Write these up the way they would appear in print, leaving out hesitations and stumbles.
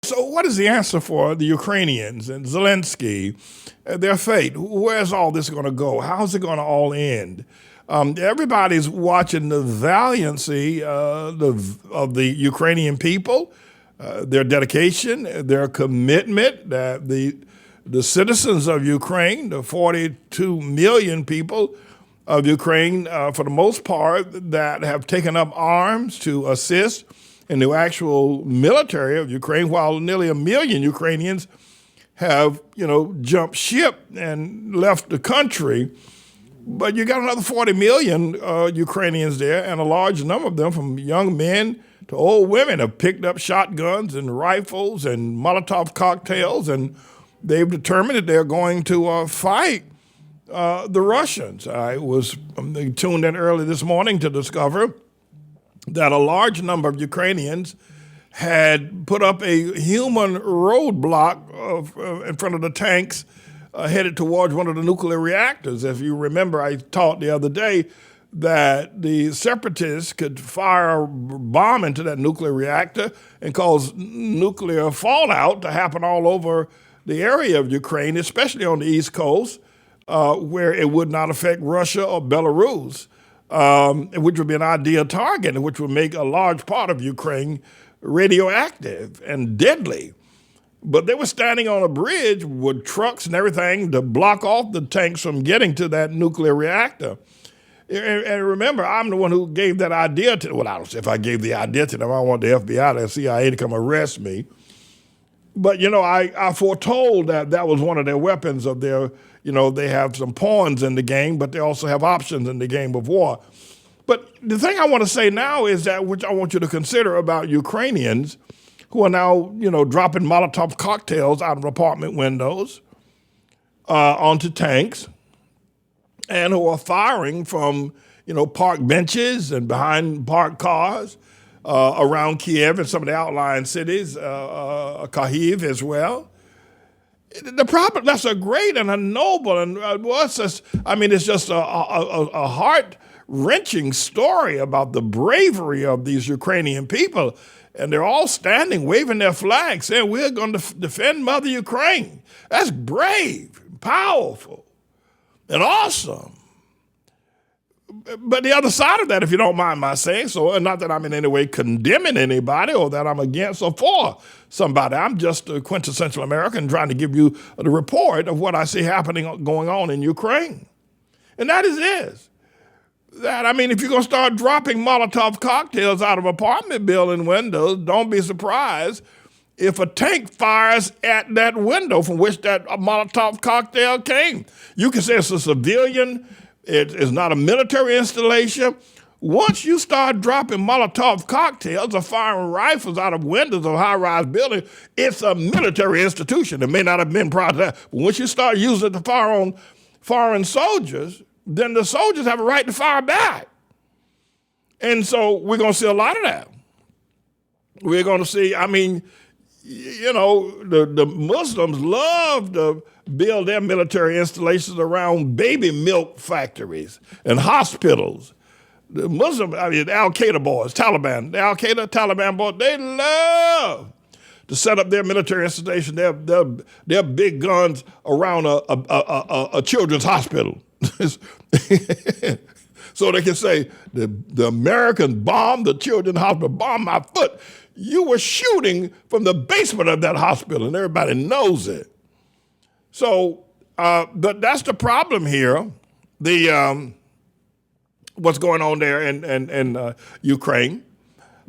So what is the answer for the Ukrainians and Zelenskyy, their fate? Where's all this going to go? How's it going to all end? Everybody's watching the valiancy of the Ukrainian people, their dedication, their commitment, that the citizens of Ukraine, the 42 million people of Ukraine, for the most part, that have taken up arms to assist in the actual military of Ukraine, while nearly 1 million Ukrainians have, jumped ship and left the country. But you got another 40 million Ukrainians there, and a large number of them, from young men to old women, have picked up shotguns and rifles and Molotov cocktails, and they've determined that they're going to fight the Russians. I was tuned in early this morning to discover that a large number of Ukrainians had put up a human roadblock in front of the tanks headed towards one of the nuclear reactors. If you remember, I taught the other day that the separatists could fire a bomb into that nuclear reactor and cause nuclear fallout to happen all over the area of Ukraine, especially on the East Coast, where it would not affect Russia or Belarus. Which would be an ideal target, and which would make a large part of Ukraine radioactive and deadly. But they were standing on a bridge with trucks and everything to block off the tanks from getting to that nuclear reactor. And remember, I'm the one who gave that idea to them. Well, I don't know if I gave the idea to them. I want the FBI and CIA to come arrest me. But, I foretold that was one of their weapons of their, they have some pawns in the game, but they also have options in the game of war. But the thing I want to say now is that, which I want you to consider about Ukrainians who are now, dropping Molotov cocktails out of apartment windows onto tanks, and who are firing from, parked benches and behind parked cars around Kiev and some of the outlying cities, Kharkiv as well. The problem, that's a great and a noble, and it's just a heart-wrenching story about the bravery of these Ukrainian people. And they're all standing, waving their flags, saying, we're going to defend Mother Ukraine. That's brave, powerful, and awesome. But the other side of that, if you don't mind my saying so, and not that I'm in any way condemning anybody or that I'm against or for somebody, I'm just a quintessential American trying to give you the report of what I see going on in Ukraine. And that is this. If you're going to start dropping Molotov cocktails out of apartment building windows, don't be surprised if a tank fires at that window from which that Molotov cocktail came. You can say it's a civilian, it's not a military installation. Once you start dropping Molotov cocktails or firing rifles out of windows of high-rise buildings, it's a military institution. It may not have been prior to that, but once you start using it to fire on foreign soldiers, then the soldiers have a right to fire back. And so we're going to see a lot of that. We're going to see, the Muslims love to build their military installations around baby milk factories and hospitals. The Muslim, the Al-Qaeda boys, Taliban, the Taliban boys, they love to set up their military installation, their big guns around a children's hospital. So they can say, the Americans bombed the children's hospital, bombed my foot. You were shooting from the basement of that hospital, and everybody knows it. So, but that's the problem here. What's going on there in Ukraine,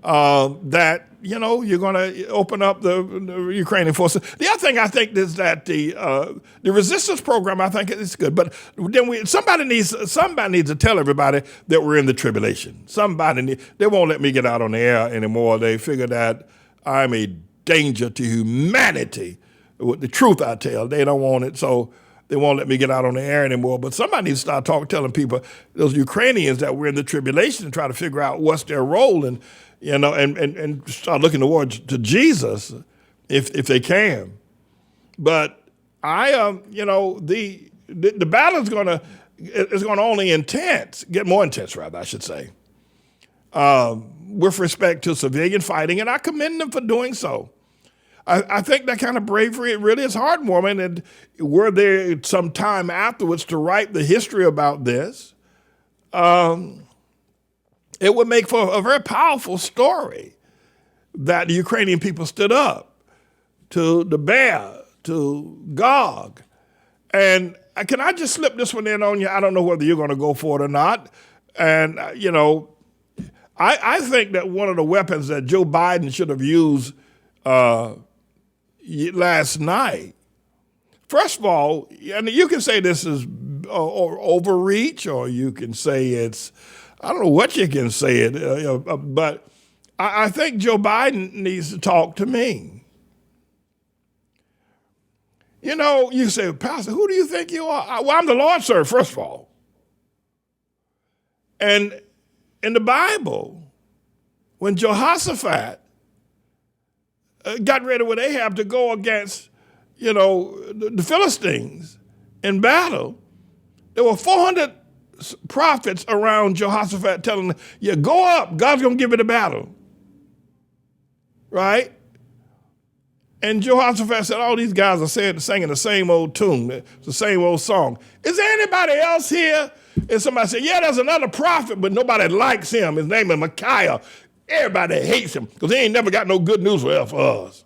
that, you're going to open up the Ukrainian forces. The other thing I think is that the resistance program, I think is good. But then somebody needs to tell everybody that we're in the tribulation. They won't let me get out on the air anymore. They figure that I'm a danger to humanity. With the truth I tell, they don't want it, so they won't let me get out on the air anymore. But somebody needs to start telling people, those Ukrainians, that we're in the tribulation, and try to figure out what's their role, and start looking towards to Jesus if they can. But the battle is going to only get more intense, rather, I should say, with respect to civilian fighting, and I commend them for doing so. I think that kind of bravery, it really is heartwarming. And were there some time afterwards to write the history about this, it would make for a very powerful story that the Ukrainian people stood up to the bear, to Gog. And can I just slip this one in on you? I don't know whether you're going to go for it or not. And, I think that one of the weapons that Joe Biden should have used last night, first of all, and you can say this is overreach, or you can say it's, I don't know what you can say it, but I think Joe Biden needs to talk to me. You say, Pastor, who do you think you are? Well, I'm the Lord's servant, first of all. And in the Bible, when Jehoshaphat got ready with Ahab to go against, the Philistines in battle, there were 400 prophets around Jehoshaphat telling him, yeah, go up, God's going to give you the battle. Right? And Jehoshaphat said, all these guys are singing the same old tune, the same old song. Is there anybody else here? And somebody said, yeah, there's another prophet, but nobody likes him. His name is Micaiah. Everybody hates him because he ain't never got no good news for us.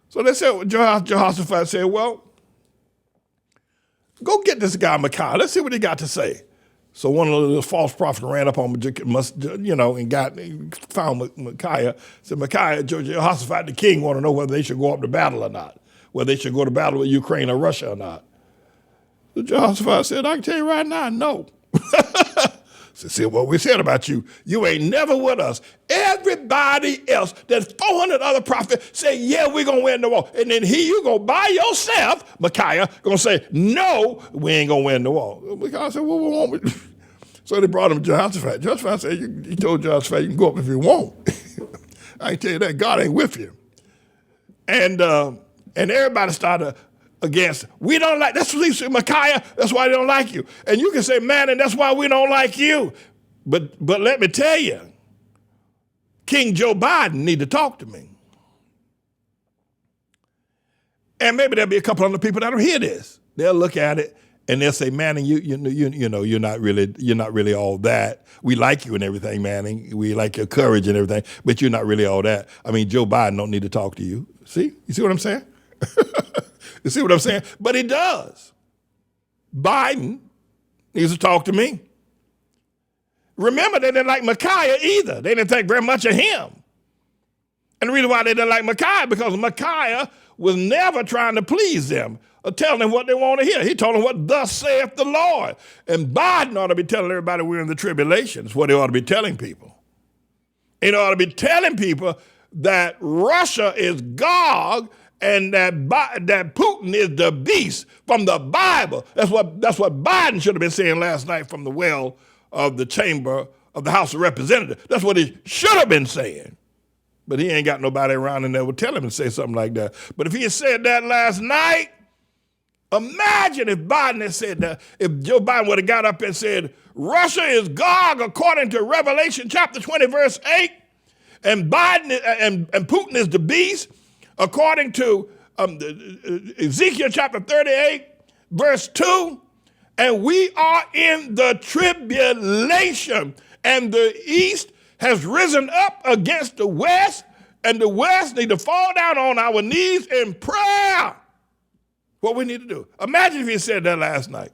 So they said, Jehoshaphat said, well, go get this guy Micaiah. Let's see what he got to say. So one of the false prophets ran up on and found Micaiah. Said, Micaiah, Jehoshaphat, the king, want to know whether they should go up to battle or not, whether they should go to battle with Ukraine or Russia or not. So Jehoshaphat said, I can tell you right now, no. So see what we said about you. You ain't never with us. Everybody else, there's 400 other prophets say, yeah, we're going to win the war. And then you go by yourself, Micaiah, going to say, no, we ain't going to win the war. Micaiah said, well, we won't. So they brought him to Jehoshaphat. Jehoshaphat said, he told Jehoshaphat, you can go up if you want. I can tell you that, God ain't with you. And everybody started against, we don't like, that's what he said, Micaiah, that's why they don't like you. And you can say, man, and that's why we don't like you. But let me tell you, King Joe Biden need to talk to me. And maybe there'll be a couple other people that'll hear this. They'll look at it and they'll say, Manning, you're not really all that. We like you and everything, Manning. We like your courage and everything, but you're not really all that. I mean, Joe Biden don't need to talk to you. See? You see what I'm saying? You see what I'm saying? But he does. Biden needs to talk to me. Remember, they didn't like Micaiah either. They didn't think very much of him. And the reason why they didn't like Micaiah, because Micaiah was never trying to please them or tell them what they want to hear. He told them what thus saith the Lord. And Biden ought to be telling everybody we're in the tribulation. It's what he ought to be telling people. He ought to be telling people that Russia is Gog and that Putin is the beast from the Bible. That's what Biden should have been saying last night from the well of the chamber of the House of Representatives. That's what he should have been saying. But he ain't got nobody around and that would tell him to say something like that. But if he had said that last night, imagine if Biden had said that, if Joe Biden would have got up and said, Russia is Gog according to Revelation chapter 20, verse 8, and Biden and Putin is the beast according to Ezekiel chapter 38, verse 2, and we are in the tribulation, and the east has risen up against the west, and the west need to fall down on our knees in prayer. What we need to do. Imagine if he said that last night.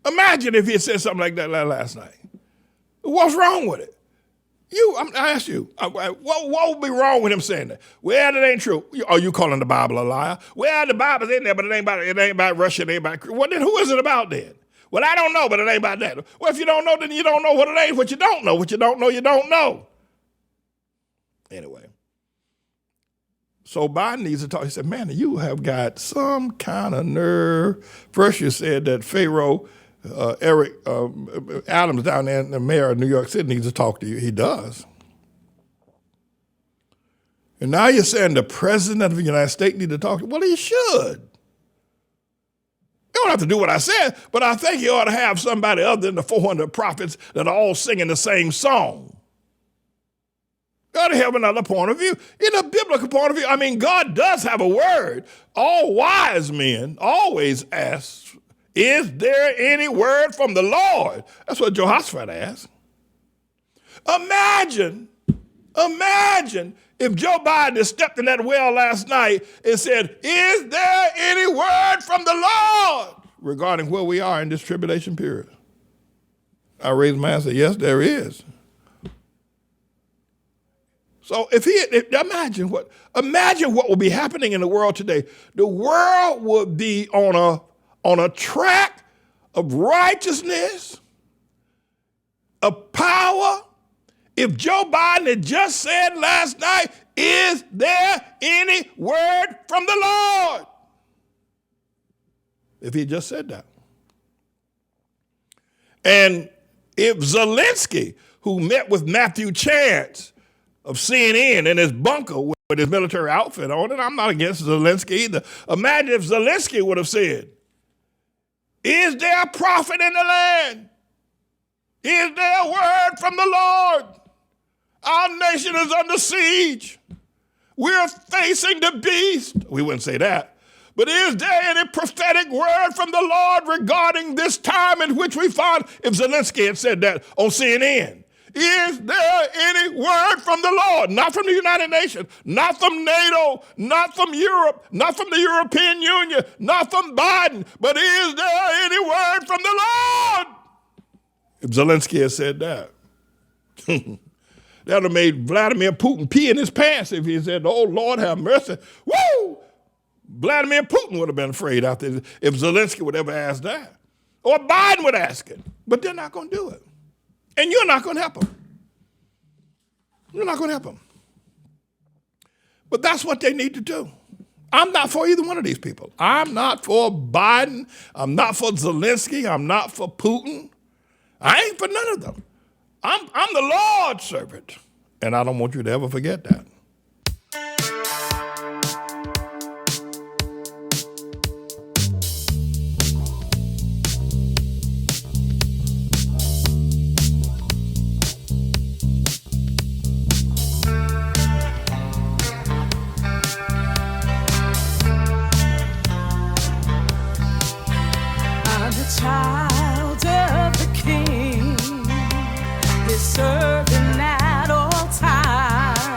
Imagine if he had said something like that last night. What's wrong with it? I ask you, what would be wrong with him saying that? Well, that ain't true. Are you calling the Bible a liar? Well, the Bible's in there, but it ain't about Russia, it ain't about, well, then who is it about then? Well, I don't know, but it ain't about that. Well, if you don't know, then you don't know what it ain't. What you don't know, what you don't know, you don't know. Anyway. So Biden needs to talk. He said, man, you have got some kind of nerve. First you said that Pharaoh, Eric Adams down there, the mayor of New York City, needs to talk to you. He does. And now you're saying the president of the United States needs to talk to you. Well, he should. You don't have to do what I said, but I think you ought to have somebody other than the 400 prophets that are all singing the same song. You ought somebody have another point of view. In a biblical point of view, I mean, God does have a word. All wise men always ask, is there any word from the Lord? That's what Jehoshaphat asked. Imagine if Joe Biden had stepped in that well last night and said, is there any word from the Lord regarding where we are in this tribulation period? I raised my hand and said, yes, there is. So imagine what would be happening in the world today. The world would be on a track of righteousness, of power. If Joe Biden had just said last night, is there any word from the Lord? If he just said that. And if Zelenskyy, who met with Matthew Chance of CNN in his bunker with his military outfit on, and I'm not against Zelenskyy either. Imagine if Zelenskyy would have said, is there a prophet in the land? Is there a word from the Lord? Our nation is under siege. We're facing the beast. We wouldn't say that. But is there any prophetic word from the Lord regarding this time in which we find, if Zelenskyy had said that on CNN? Is there any word from the Lord? Not from the United Nations, not from NATO, not from Europe, not from the European Union, not from Biden, but is there any word from the Lord? If Zelenskyy had said that, that would have made Vladimir Putin pee in his pants if he said, oh, Lord, have mercy. Woo! Vladimir Putin would have been afraid after if Zelenskyy would ever ask that. Or Biden would ask it. But they're not going to do it. And you're not going to help them. You're not going to help them. But that's what they need to do. I'm not for either one of these people. I'm not for Biden. I'm not for Zelenskyy. I'm not for Putin. I ain't for none of them. I'm the Lord's servant. And I don't want you to ever forget that. Child of the King is serving at all times.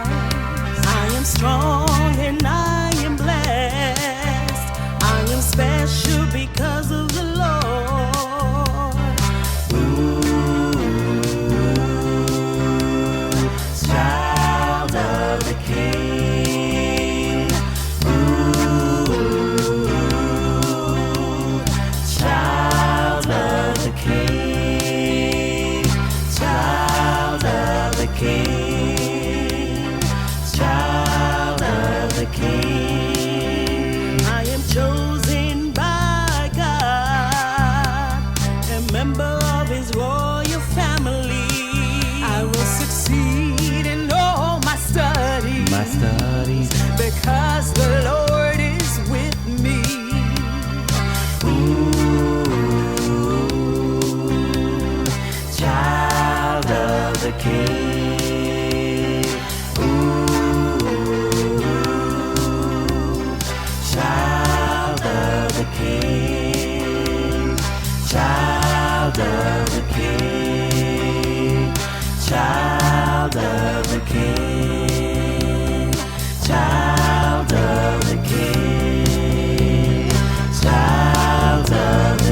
I am strong and I am blessed. I am special because of the Lord. Ooh, child of the King. Ooh, child of the King, child of the King, child of the King. I am chosen by God, a member of His royal family. I will succeed in all my studies, because the Lord is with me. Child of the King. Ooh, child of the King. Child of the King. Child of the King. Child of the King. Child of the King. Child of the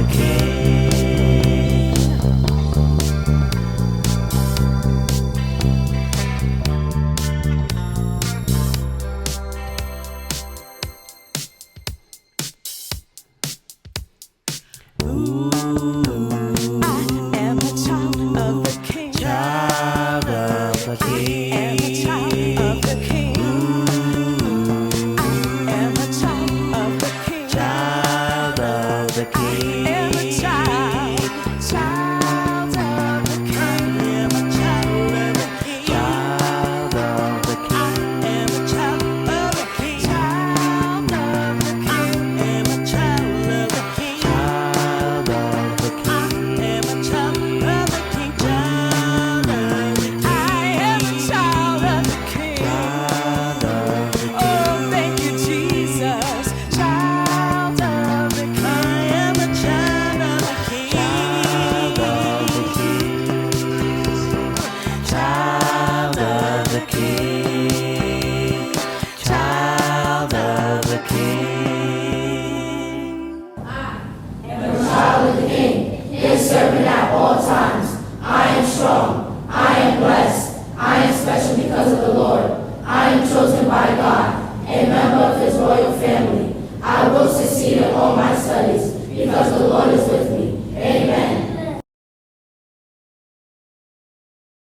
chosen by God, a member of his royal family. I will succeed in all my studies because the Lord is with